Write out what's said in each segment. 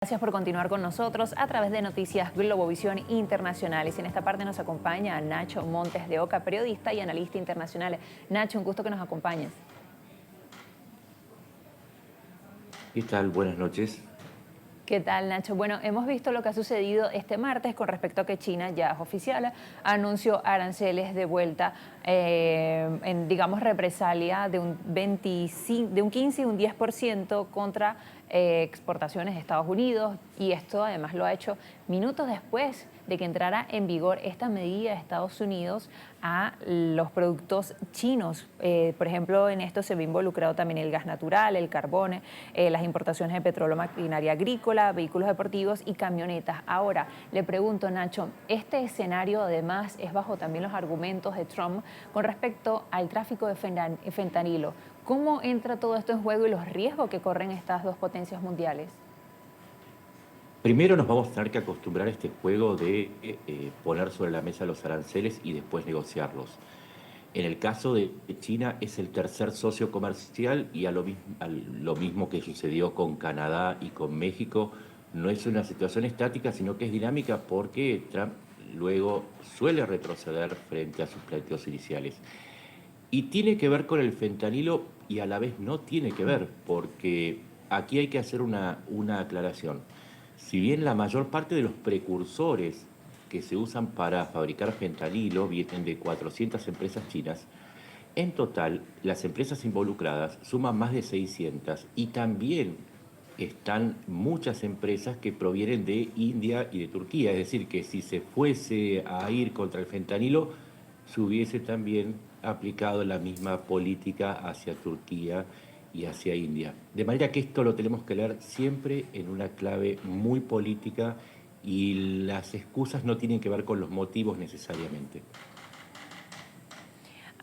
Gracias por continuar con nosotros a través de Noticias Globovisión Internacionales. En esta parte nos acompaña Nacho Montes de Oca, periodista y analista internacional. Nacho, un gusto que nos acompañes. ¿Qué tal? Buenas noches. ¿Qué tal, Nacho? Bueno, hemos visto lo que ha sucedido este martes con respecto a que China ya es oficial, anunció aranceles de vuelta en, digamos, represalia de un 15 y un 10% contra exportaciones de Estados Unidos, y esto además lo ha hecho minutos después de que entrara en vigor esta medida de Estados Unidos a los productos chinos. Por ejemplo, en esto se ve involucrado también el gas natural, el carbón, las importaciones de petróleo, maquinaria agrícola, vehículos deportivos y camionetas. Ahora, le pregunto, Nacho, este escenario además es bajo también los argumentos de Trump con respecto al tráfico de fentanilo. ¿Cómo entra todo esto en juego y los riesgos que corren estas dos potencias mundiales? Primero nos vamos a tener que acostumbrar a este juego de poner sobre la mesa los aranceles y después negociarlos. En el caso de China es el tercer socio comercial y a lo mismo que sucedió con Canadá y con México, no es una situación estática, sino que es dinámica porque Trump luego suele retroceder frente a sus planteos iniciales. Y tiene que ver con el fentanilo y a la vez no tiene que ver, porque aquí hay que hacer una aclaración. Si bien la mayor parte de los precursores que se usan para fabricar fentanilo vienen de 400 empresas chinas, en total las empresas involucradas suman más de 600 y también están muchas empresas que provienen de India y de Turquía. Es decir, que si se fuese a ir contra el fentanilo, se hubiese también aplicado la misma política hacia Turquía y hacia India. De manera que esto lo tenemos que leer siempre en una clave muy política y las excusas no tienen que ver con los motivos necesariamente.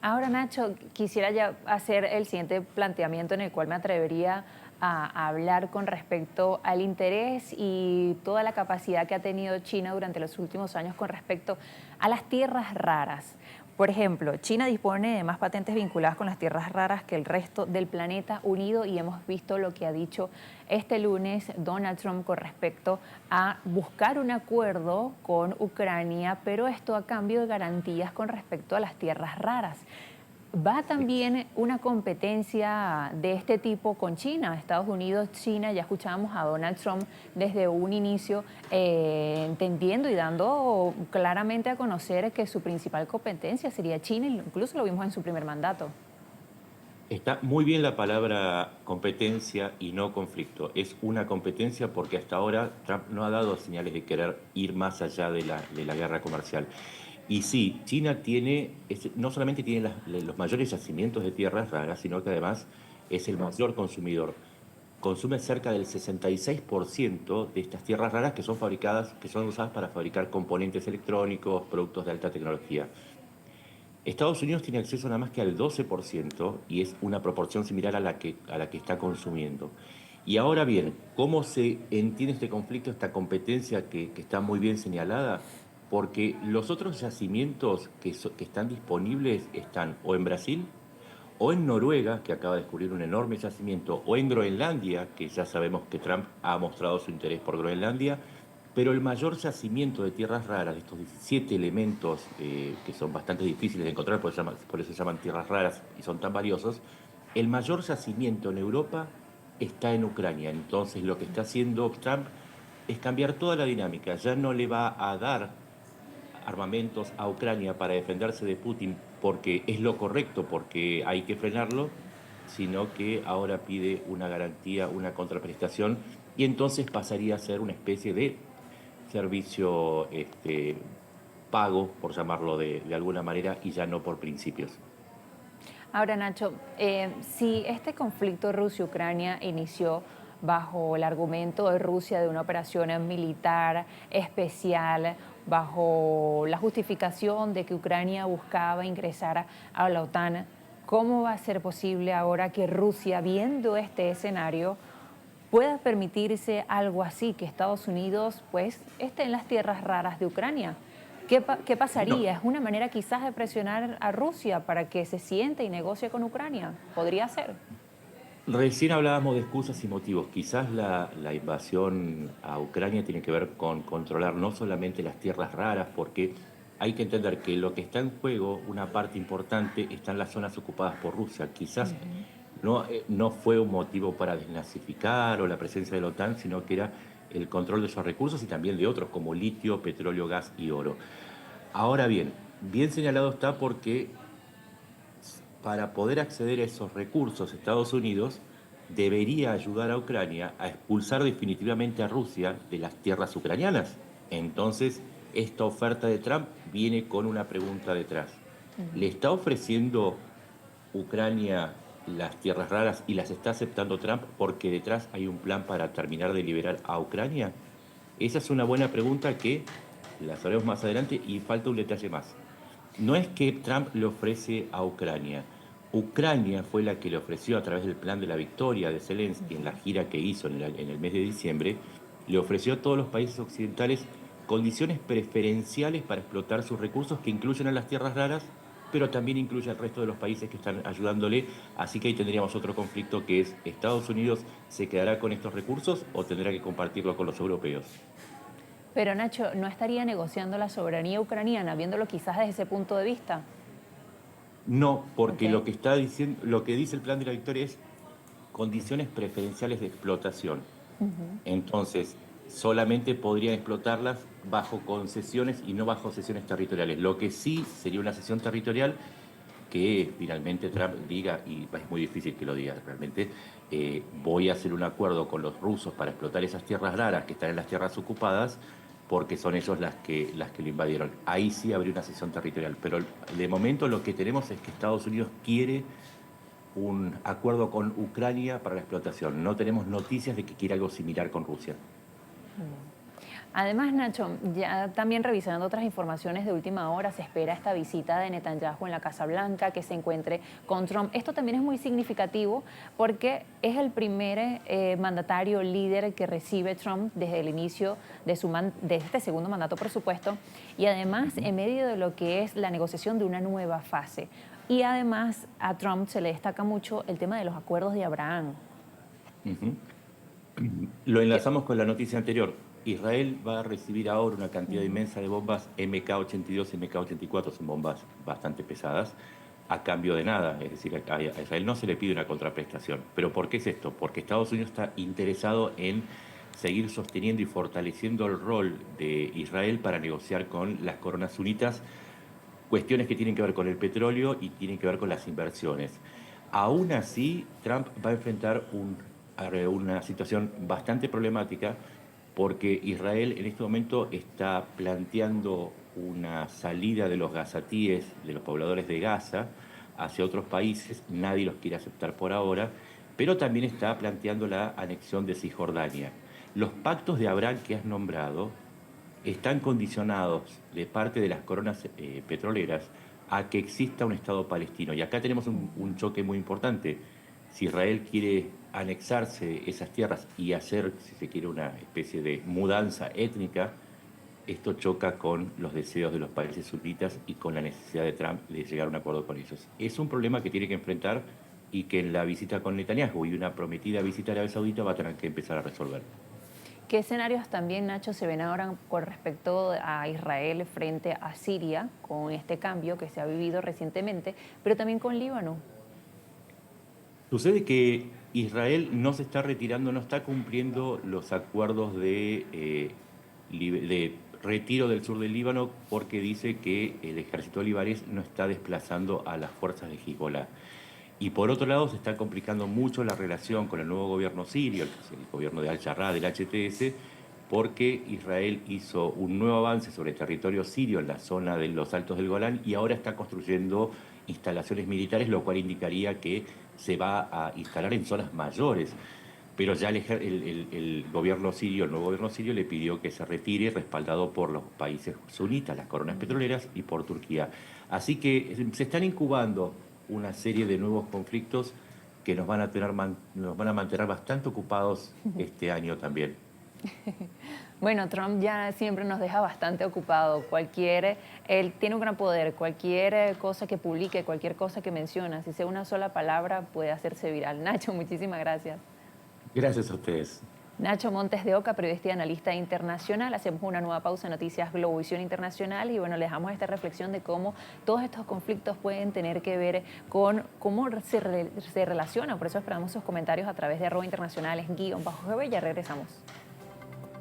Ahora, Nacho, quisiera ya hacer el siguiente planteamiento en el cual me atrevería a hablar con respecto al interés y toda la capacidad que ha tenido China durante los últimos años con respecto a las tierras raras. Por ejemplo, China dispone de más patentes vinculadas con las tierras raras que el resto del planeta unido, y hemos visto lo que ha dicho este lunes Donald Trump con respecto a buscar un acuerdo con Ucrania, pero esto a cambio de garantías con respecto a las tierras raras. ¿Va también una competencia de este tipo con China? Estados Unidos, China, ya escuchábamos a Donald Trump desde un inicio entendiendo y dando claramente a conocer que su principal competencia sería China, incluso lo vimos en su primer mandato. Está muy bien la palabra competencia y no conflicto. Es una competencia porque hasta ahora Trump no ha dado señales de querer ir más allá de la guerra comercial. Y sí, China tiene, no solamente tiene los mayores yacimientos de tierras raras, sino que además es el mayor consumidor. Consume cerca del 66% de estas tierras raras que son fabricadas, que son usadas para fabricar componentes electrónicos, productos de alta tecnología. Estados Unidos tiene acceso nada más que al 12% y es una proporción similar a la que está consumiendo. Y ahora bien, ¿cómo se entiende este conflicto, esta competencia que está muy bien señalada? Porque los otros yacimientos que están disponibles están o en Brasil, o en Noruega, que acaba de descubrir un enorme yacimiento, o en Groenlandia, que ya sabemos que Trump ha mostrado su interés por Groenlandia, pero el mayor yacimiento de tierras raras, de estos 17 elementos que son bastante difíciles de encontrar, por eso se llaman tierras raras y son tan valiosos, el mayor yacimiento en Europa está en Ucrania. Entonces lo que está haciendo Trump es cambiar toda la dinámica. Ya no le va a dar armamentos a Ucrania para defenderse de Putin porque es lo correcto, porque hay que frenarlo, sino que ahora pide una garantía, una contraprestación, y entonces pasaría a ser una especie de servicio pago, por llamarlo de alguna manera, y ya no por principios. Ahora, Nacho, si este conflicto Rusia-Ucrania inició bajo el argumento de Rusia de una operación militar especial, bajo la justificación de que Ucrania buscaba ingresar a la OTAN, ¿cómo va a ser posible ahora que Rusia, viendo este escenario, pueda permitirse algo así, que Estados Unidos pues esté en las tierras raras de Ucrania? ¿Qué No, pasaría? ¿Es una manera quizás de presionar a Rusia para que se siente y negocie con Ucrania? Podría ser. Recién hablábamos de excusas y motivos. Quizás la invasión a Ucrania tiene que ver con controlar no solamente las tierras raras, porque hay que entender que lo que está en juego, una parte importante, está en las zonas ocupadas por Rusia. Quizás Ujú. no fue un motivo para desnazificar o la presencia de la OTAN, sino que era el control de esos recursos y también de otros, como litio, petróleo, gas y oro. Ahora bien, bien señalado está porque para poder acceder a esos recursos, Estados Unidos debería ayudar a Ucrania a expulsar definitivamente a Rusia de las tierras ucranianas. Entonces, esta oferta de Trump viene con una pregunta detrás. ¿Le está ofreciendo Ucrania las tierras raras y las está aceptando Trump porque detrás hay un plan para terminar de liberar a Ucrania? Esa es una buena pregunta que la sabremos más adelante y falta un detalle más. No es que Trump le ofrece a Ucrania. Ucrania fue la que le ofreció a través del plan de la victoria de Zelensky en la gira que hizo en el mes de diciembre, le ofreció a todos los países occidentales condiciones preferenciales para explotar sus recursos que incluyen a las tierras raras, pero también incluye al resto de los países que están ayudándole. Así que ahí tendríamos otro conflicto que es, ¿Estados Unidos se quedará con estos recursos o tendrá que compartirlo con los europeos? Pero Nacho, ¿no estaría negociando la soberanía ucraniana, viéndolo quizás desde ese punto de vista? No, ¿Ok? porque lo que está diciendo, lo que dice el plan de la victoria es condiciones preferenciales de explotación. Entonces, solamente podrían explotarlas bajo concesiones y no bajo cesiones territoriales. Lo que sí sería una cesión territorial que finalmente Trump diga, y es muy difícil que lo diga realmente, voy a hacer un acuerdo con los rusos para explotar esas tierras raras que están en las tierras ocupadas, porque son ellos las que lo invadieron. Ahí sí habría una cesión territorial, pero de momento lo que tenemos es que Estados Unidos quiere un acuerdo con Ucrania para la explotación. No tenemos noticias de que quiera algo similar con Rusia. Además, Nacho, ya también revisando otras informaciones de última hora, se espera esta visita de Netanyahu en la Casa Blanca, que se encuentre con Trump. Esto también es muy significativo porque es el primer mandatario líder que recibe Trump desde el inicio de este segundo mandato, por supuesto, y además Ujú, en medio de lo que es la negociación de una nueva fase. Y además a Trump se le destaca mucho el tema de los acuerdos de Abraham. ujú. Lo Que, enlazamos con la noticia anterior. Israel va a recibir ahora una cantidad ujú. inmensa de bombas MK-82 y MK-84, son bombas bastante pesadas, a cambio de nada. Es decir, a Israel no se le pide una contraprestación. ¿Pero por qué es esto? Porque Estados Unidos está interesado en seguir sosteniendo y fortaleciendo el rol de Israel para negociar con las coronas sunitas cuestiones que tienen que ver con el petróleo y tienen que ver con las inversiones. Aún así, Trump va a enfrentar una situación bastante problemática porque Israel en este momento está planteando una salida de los gazatíes, de los pobladores de Gaza, hacia otros países. Nadie los quiere aceptar por ahora, pero también está planteando la anexión de Cisjordania. Los pactos de Abraham que has nombrado están condicionados de parte de las coronas petroleras a que exista un Estado palestino. Y acá tenemos un choque muy importante. Si Israel quiere anexarse esas tierras y hacer, si se quiere, una especie de mudanza étnica, esto choca con los deseos de los países sunitas y con la necesidad de Trump de llegar a un acuerdo con ellos. Es un problema que tiene que enfrentar y que en la visita con Netanyahu y una prometida visita a Arabia Saudita va a tener que empezar a resolver. ¿Qué escenarios también, Nacho, se ven ahora con respecto a Israel frente a Siria, con este cambio que se ha vivido recientemente, pero también con Líbano? Sucede que Israel no se está retirando, no está cumpliendo los acuerdos de retiro del sur del Líbano porque dice que el ejército libanés no está desplazando a las fuerzas de Hezbollah. Y por otro lado, se está complicando mucho la relación con el nuevo gobierno sirio, el gobierno de Al-Jarrah, del HTS, porque Israel hizo un nuevo avance sobre el territorio sirio en la zona de los Altos del Golán y ahora está construyendo instalaciones militares, lo cual indicaría que se va a instalar en zonas mayores. Pero ya el gobierno sirio, el nuevo gobierno sirio, le pidió que se retire, respaldado por los países sunitas, las coronas petroleras, y por Turquía. Así que se están incubando una serie de nuevos conflictos que nos van a mantener bastante ocupados este año también. Bueno, Trump ya siempre nos deja bastante ocupado. Él tiene un gran poder. Cualquier cosa que publique, cualquier cosa que menciona, si sea una sola palabra, puede hacerse viral. Nacho, muchísimas gracias. Gracias a ustedes. Nacho Montes de Oca, periodista y analista internacional. Hacemos una nueva pausa en Noticias Globovisión Internacional y bueno, le dejamos esta reflexión de cómo todos estos conflictos pueden tener que ver con cómo se relaciona. Por eso esperamos sus comentarios a través de @internacionales_GB. Ya regresamos.